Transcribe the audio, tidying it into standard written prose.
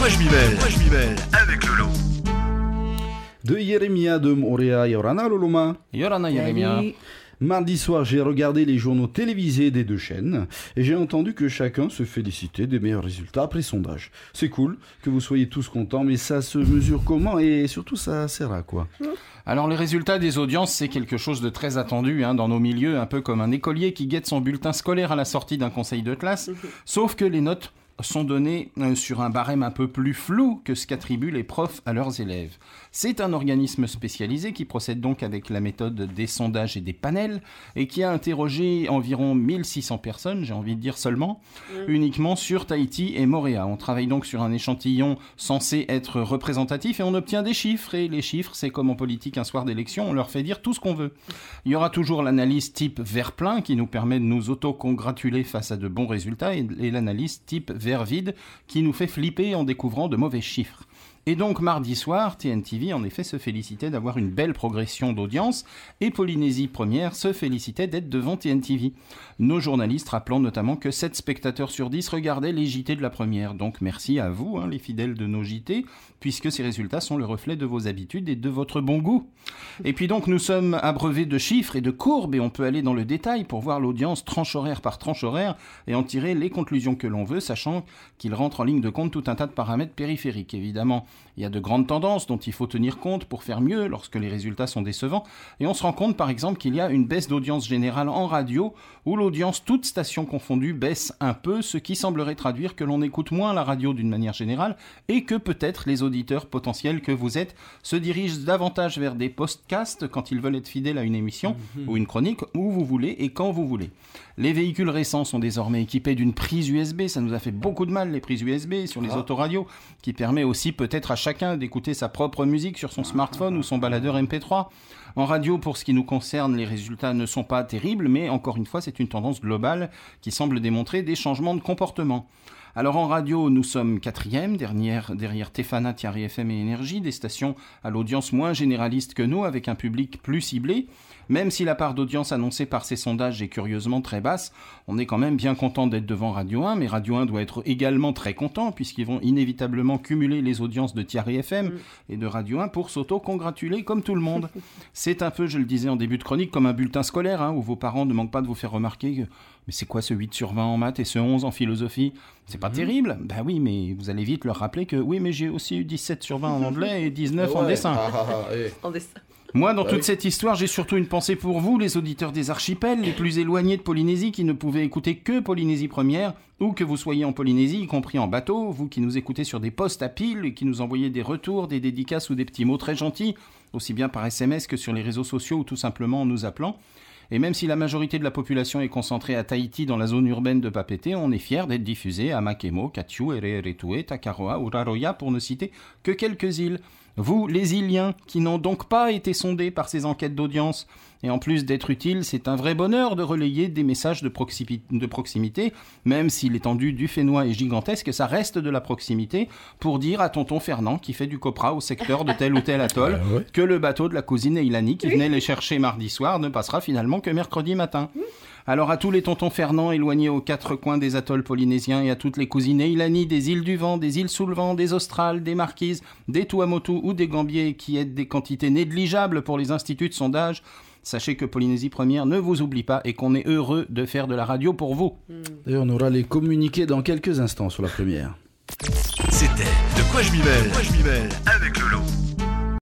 quoi je m'y mêle avec Lolo. De Yeremia de Morea, Yorana Loloma. Yorana Yeremia. Mardi soir, j'ai regardé les journaux télévisés des deux chaînes et j'ai entendu que chacun se félicitait des meilleurs résultats après sondage. C'est cool que vous soyez tous contents, mais ça se mesure comment et surtout ça sert à quoi ? Alors les résultats des audiences, c'est quelque chose de très attendu dans nos milieux, un peu comme un écolier qui guette son bulletin scolaire à la sortie d'un conseil de classe, sauf que les notes sont donnés sur un barème un peu plus flou que ce qu'attribuent les profs à leurs élèves. C'est un organisme spécialisé qui procède donc avec la méthode des sondages et des panels et qui a interrogé environ 1600 personnes, j'ai envie de dire seulement, uniquement sur Tahiti et Moorea. On travaille donc sur un échantillon censé être représentatif et on obtient des chiffres. Et les chiffres, c'est comme en politique un soir d'élection, on leur fait dire tout ce qu'on veut. Il y aura toujours l'analyse type verre plein qui nous permet de nous auto-congratuler face à de bons résultats et l'analyse type verre vide qui nous fait flipper en découvrant de mauvais chiffres. Et donc mardi soir, TNTV en effet se félicitait d'avoir une belle progression d'audience et Polynésie Première se félicitait d'être devant TNTV. Nos journalistes rappelant notamment que 7 spectateurs sur 10 regardaient les JT de la première. Donc merci à vous, les fidèles de nos JT, puisque ces résultats sont le reflet de vos habitudes et de votre bon goût. Et puis donc nous sommes abreuvés de chiffres et de courbes et on peut aller dans le détail pour voir l'audience tranche horaire par tranche horaire et en tirer les conclusions que l'on veut, sachant qu'il rentre en ligne de compte tout un tas de paramètres périphériques. Évidemment, il y a de grandes tendances dont il faut tenir compte pour faire mieux lorsque les résultats sont décevants. Et on se rend compte par exemple qu'il y a une baisse d'audience générale en radio où l'audience, toutes stations confondues, baisse un peu, ce qui semblerait traduire que l'on écoute moins la radio d'une manière générale et que peut-être les auditeurs potentiels que vous êtes se dirigent davantage vers des podcasts quand ils veulent être fidèles à une émission ou une chronique où vous voulez et quand vous voulez. Les véhicules récents sont désormais équipés d'une prise USB, ça nous a fait beaucoup de mal les prises USB sur les autoradios, qui permet aussi peut-être à chacun d'écouter sa propre musique sur son smartphone ou son baladeur MP3. En radio, pour ce qui nous concerne, les résultats ne sont pas terribles, mais encore une fois, c'est une tendance globale qui semble démontrer des changements de comportement. Alors en radio, nous sommes 4e, derrière Tefana, Tiari FM et Énergie, des stations à l'audience moins généraliste que nous, avec un public plus ciblé. Même si la part d'audience annoncée par ces sondages est curieusement très basse, on est quand même bien content d'être devant Radio 1, mais Radio 1 doit être également très content, puisqu'ils vont inévitablement cumuler les audiences de Tiari FM et de Radio 1 pour s'auto-congratuler comme tout le monde. C'est un peu, je le disais en début de chronique, comme un bulletin scolaire, où vos parents ne manquent pas de vous faire remarquer que mais c'est quoi ce 8 sur 20 en maths et ce 11 en philosophie ? C'est pas terrible ? Ben oui, mais vous allez vite leur rappeler que oui, mais j'ai aussi eu 17 sur 20 en anglais et 19 en dessin. En dessin. Moi, dans toute cette histoire, j'ai surtout une pensée pour vous, les auditeurs des archipels, les plus éloignés de Polynésie, qui ne pouvaient écouter que Polynésie Première, ou que vous soyez en Polynésie, y compris en bateau, vous qui nous écoutez sur des postes à piles, et qui nous envoyez des retours, des dédicaces ou des petits mots très gentils, aussi bien par SMS que sur les réseaux sociaux ou tout simplement en nous appelant. Et même si la majorité de la population est concentrée à Tahiti, dans la zone urbaine de Papeete, on est fiers d'être diffusés à Makemo, Katiu, Ereretue, Takaroa ou Raroia, pour ne citer que quelques îles. Vous, les Iliens, qui n'ont donc pas été sondés par ces enquêtes d'audience, et en plus d'être utiles, c'est un vrai bonheur de relayer des messages de proximité, même si l'étendue du Fénois est gigantesque, ça reste de la proximité, pour dire à tonton Fernand, qui fait du copra au secteur de tel ou tel atoll, que le bateau de la cousine Eilani, qui venait les chercher mardi soir, ne passera finalement que mercredi matin. Alors à tous les tontons Fernand éloignés aux 4 coins des atolls polynésiens et à toutes les cousines Eilani des îles du Vent, des îles sous le vent, des Australes, des Marquises, des Tuamotu ou des Gambiers qui aident des quantités négligeables pour les instituts de sondage, sachez que Polynésie Première ne vous oublie pas et qu'on est heureux de faire de la radio pour vous. D'ailleurs, on aura les communiqués dans quelques instants sur la première. C'était De quoi je m'y mêle avec Lolo.